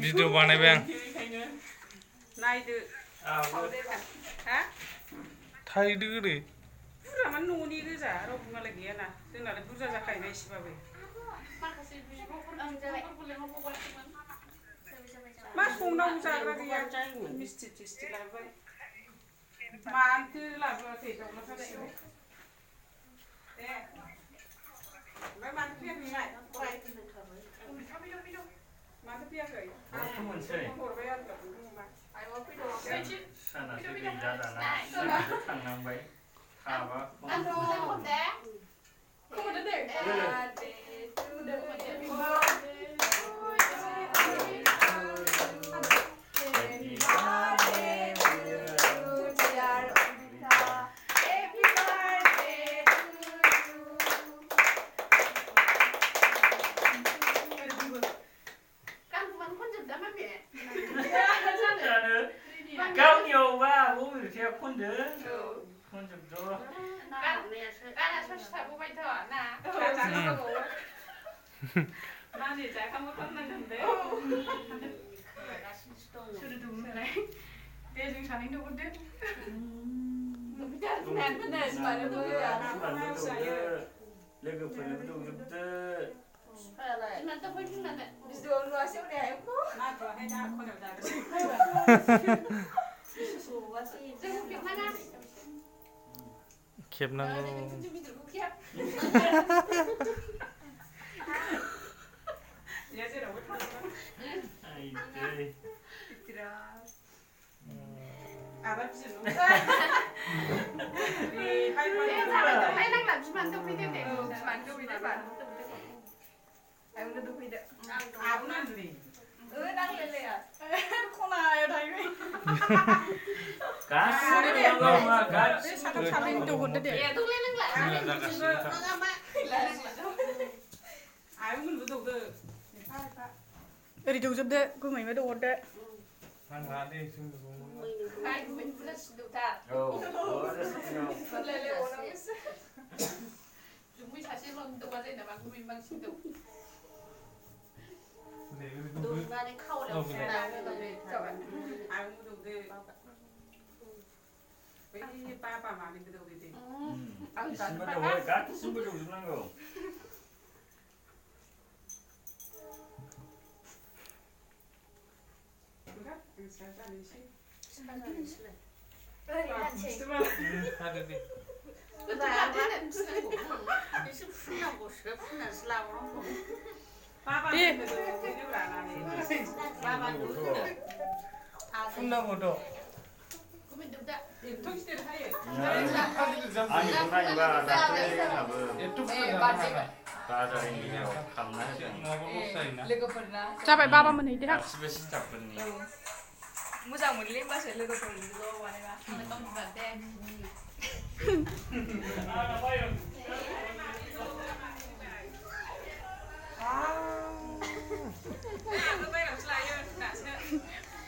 video बानायबाय आं नायदो थाहैदो ओरै बुरजा माने न'नि गोजा रावबो मालाय गैयाना जोंनालाय बुरजा जाखायोना एसेबाबो मा संनांगौ जाग्रा गैया मिस्थि थिस्थि लाबोबाय मानोथो लाबोआखै दाउला खासिखौ दे ओमफ्राय मानो फैयाखै मानो फैयाखै हरबाय आरो सानासो गैला दाना थांनांबाय थाबा गावनियावबा बबेखाया खनदो खनजोबद' गाना ससे थाबोबायथ' ना नानि जाखांबो फाननांगोन दे सोर दौनोलाय दे जों सानैनो दौगोन लोगोफोरनोबो दौजोबदो खेबनांगौ ओरै दौजोबदो गुमैबो दौहरदो बाबा मानैबो दौदो दे गासिबो दौजोबनांगौ आंनिखौ नायोबा दाख्लै आंहाबो बाजारनियाव खामना होदों जाबाय बाबा मोनहैदो गासिबो स्टाफफोरनि मोजां मोनलै होमबासो लोगोफोर ज' बानायबा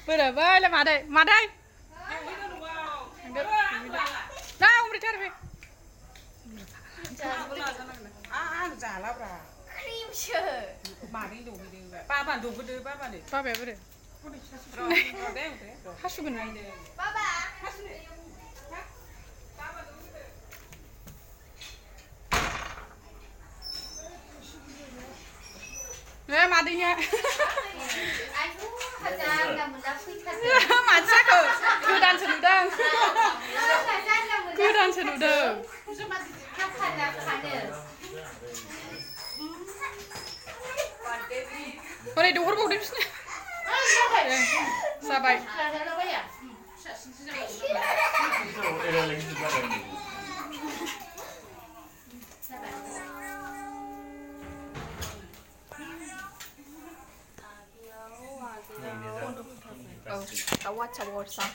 बोरै मादै मादै दा उमरिथारबे आं जालाब्रा क्रिमसो मादै दौहैदो बाबानो दौहोदो बाबानो बाबाया बोरै हासुगोन नायदो बाबा मादैनिया मानसियाखौ गोदानसो नुदों गोदानसो नुदों बोरै दौहरबावदो बिसोरनो जाबाय WhatsApp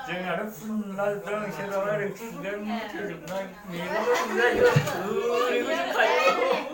जोंनाथ' फुनलाजोबदों सेराव ओरै फुनदों थैजोबनाय मेगनबो फुनजायो ओरैबो जोबखायो